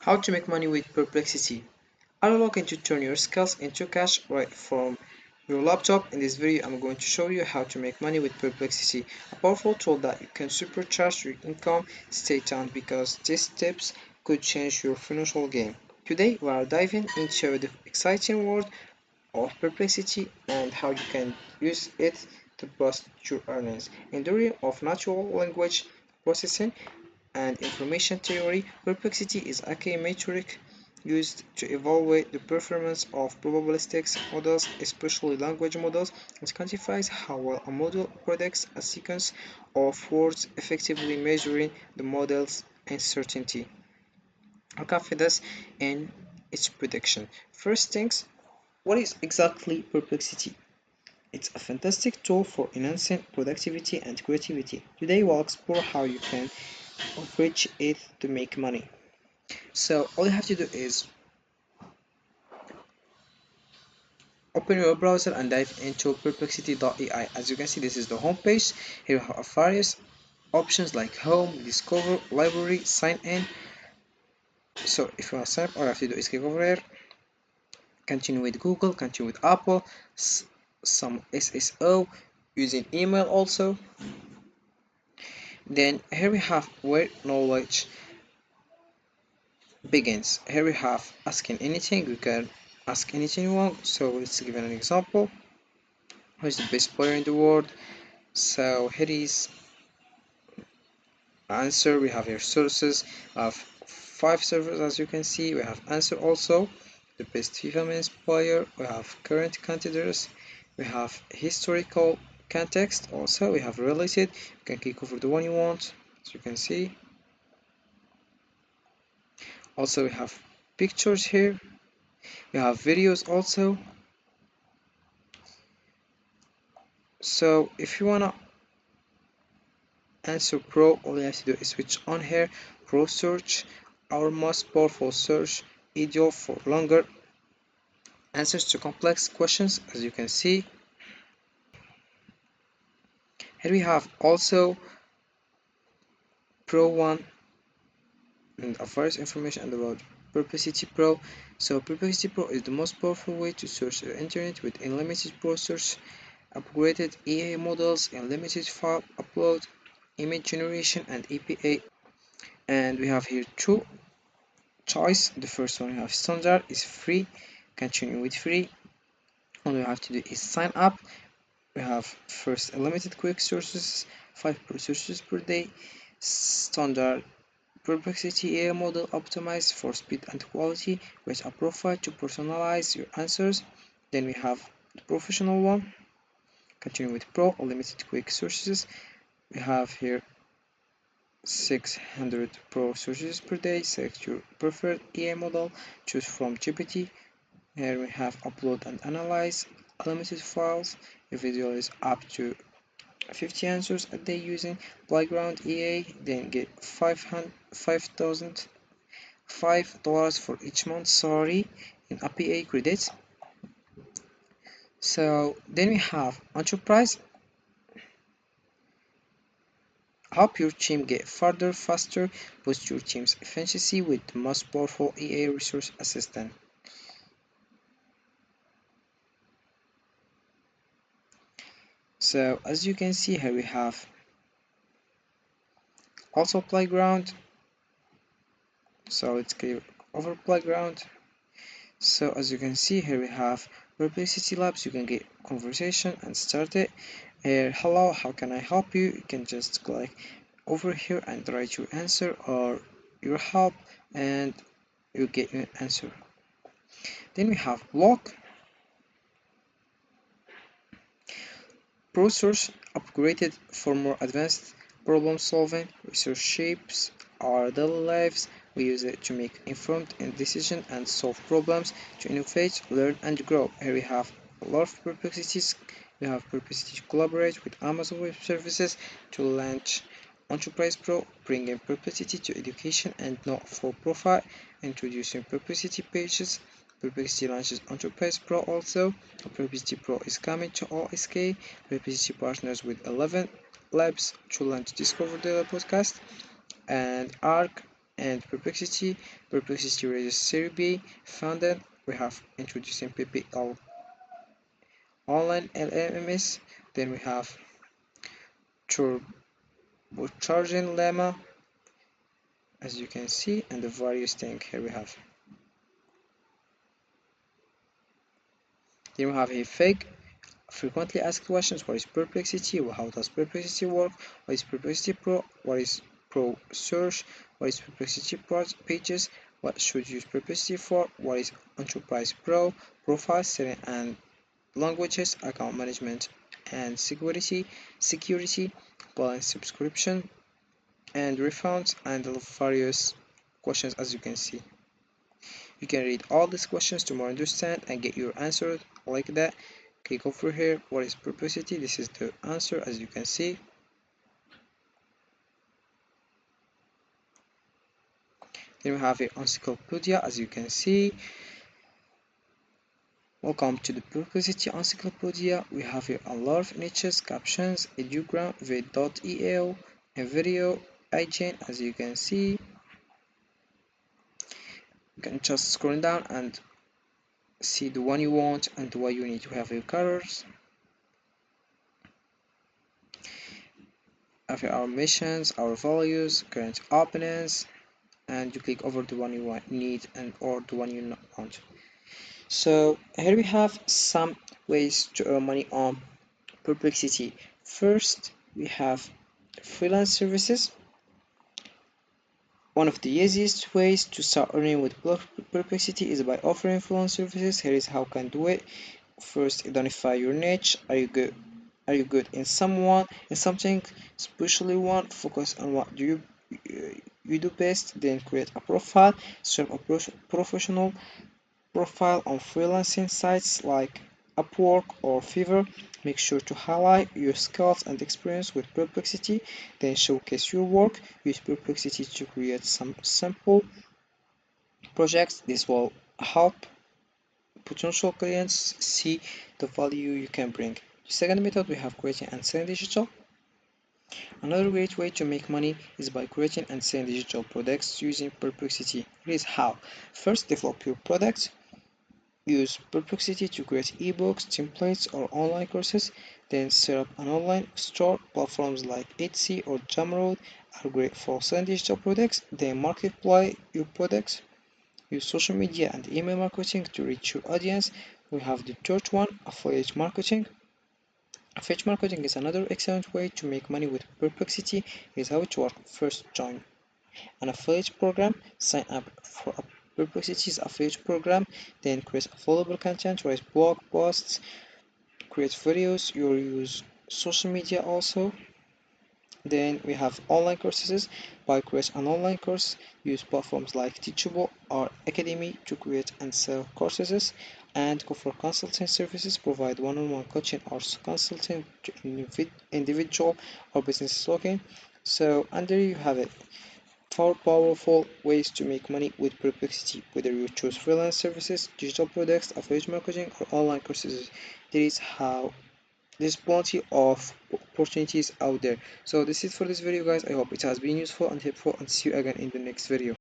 How to make money with Perplexity. Are you looking to turn your skills into cash right from your laptop? In this video, I'm going to show you how to make money with Perplexity, a powerful tool that you can supercharge your income. Stay tuned because these tips could change your financial game. Today, we are diving into the exciting world of Perplexity and how you can use it to boost your earnings. In the realm of natural language processing, and information theory, perplexity is a key metric used to evaluate the performance of probabilistic models, especially language models. It quantifies how well a model predicts a sequence of words, effectively measuring the model's uncertainty or confidence in its prediction. First things, what is exactly perplexity? It's a fantastic tool for enhancing productivity and creativity. Today we'll explore how you can leverage it to make money. So all you have to do is open your browser and dive into perplexity.ai. As you can see, this is the home page. Here you have various options like home, discover, library, sign in. So if you want to sign up, all you have to do is click over here, continue with Google, continue with Apple, some SSO, using email also. Then here we have where knowledge begins. Here we have asking anything. You can ask anything you want. So let's give an example. Who's the best player in the world? So here is answer. We have here sources. We have 5 servers, as you can see. We have answer also, the best FIFA men's player. We have current contenders. We have historical context also. We have related. You can click over the one you want, as you can see. Also we have pictures here. We have videos also. So if you wanna answer pro, all you have to do is switch on here, pro search, our most powerful search, ideal for longer answers to complex questions. As you can see, here we have also pro 1 and various information about Perplexity Pro. So Perplexity Pro is the most powerful way to search the internet with unlimited processors, upgraded AI models, unlimited file upload, image generation, and APA. And we have here two choice. The first one we have standard is free, continue with free. All you have to do is sign up. We have first unlimited quick sources, 5 sources per day, standard Perplexity AI model optimized for speed and quality with a profile to personalize your answers. Then we have the professional one, continue with pro, unlimited quick sources. We have here 600 pro sources per day. Select your preferred AI model, choose from GPT. Here we have upload and analyze unlimited files. Your video is up to 50 answers a day using Playground EA. Then get 5,005 dollars for each month. Sorry, in APA credits. So then we have Enterprise. Help your team get further faster. Boost your team's efficiency with the most powerful EA resource assistant. So as you can see here we have also Playground. So let's go over Playground. So as you can see here we have Perplexity Labs. You can get conversation and start it. Hello, how can I help you? You can just click over here and write your answer or your help and you get your answer. Then we have Block. Processors upgraded for more advanced problem solving. Research shapes our daily lives. We use it to make informed decisions and solve problems, to innovate, learn, and grow. Here we have a lot of perplexities. We have Perplexity to collaborate with Amazon Web Services to launch Enterprise Pro, bringing Perplexity to education and not for profit, introducing Perplexity pages. Perplexity launches Enterprise Pro also. Perplexity Pro is coming to all SK. Perplexity partners with 11 labs to launch Discover Daily Podcast and ARC and Perplexity raises Series B funded. We have introducing PPL online LMS. Then we have turbocharging lemma, as you can see, and the various things here we have. Then we have a fake frequently asked questions. What is Perplexity? How does Perplexity work? What is Perplexity Pro? What is Pro Search? What is Perplexity Pages? What should you use Perplexity for? What is Enterprise Pro? Profile setting and languages, account management and security, balance subscription and refunds, and the various questions as you can see. You can read all these questions to more understand and get your answer like that. Click over here. What is Perplexity? This is the answer as you can see. Then we have a encyclopedia as you can see. Welcome to the Perplexity Encyclopedia. We have here a lot of niches, captions, a diagram, vid.el, a video, IGN as you can see. You can just scroll down and see the one you want and the one you need. We have your colors, have our missions, our values, current openings, and you click over the one you need and or the one you not want. So here we have some ways to earn money on Perplexity. First, we have freelance services. One of the easiest ways to start earning with Perplexity is by offering freelance services. Here is how you can do it. First, identify your niche. Are you good? Are you good in something, especially one? Focus on what you do best. Then create a profile. Set up a professional profile on freelancing sites like Upwork or Fiverr. Make sure to highlight your skills and experience with Perplexity, then showcase your work. Use Perplexity to create some sample projects. This will help potential clients see the value you can bring. The second method, we have creating and selling digital. Another great way to make money is by creating and selling digital products using Perplexity. Here is how. First, develop your products. Use Perplexity to create ebooks, templates, or online courses. Then set up an online store. Platforms like Etsy or Gumroad are great for selling digital products. Then marketplace your products. Use social media and email marketing to reach your audience. We have the third one, affiliate marketing. Affiliate marketing is another excellent way to make money with Perplexity. Here's how it works. First, join an affiliate program, sign up for a Perplexity's affiliate program, then create available content, write blog posts, create videos, you'll use social media also. Then we have online courses. By create an online course, use platforms like Teachable or Academy to create and sell courses, and go for consulting services, provide one-on-one coaching or consulting to individual or business login. So, and there you have it. Four powerful ways to make money with Perplexity, whether you choose freelance services, digital products, affiliate marketing, or online courses. There is how there's plenty of opportunities out there. So this is for this video guys. I hope it has been useful and helpful, and see you again in the next video.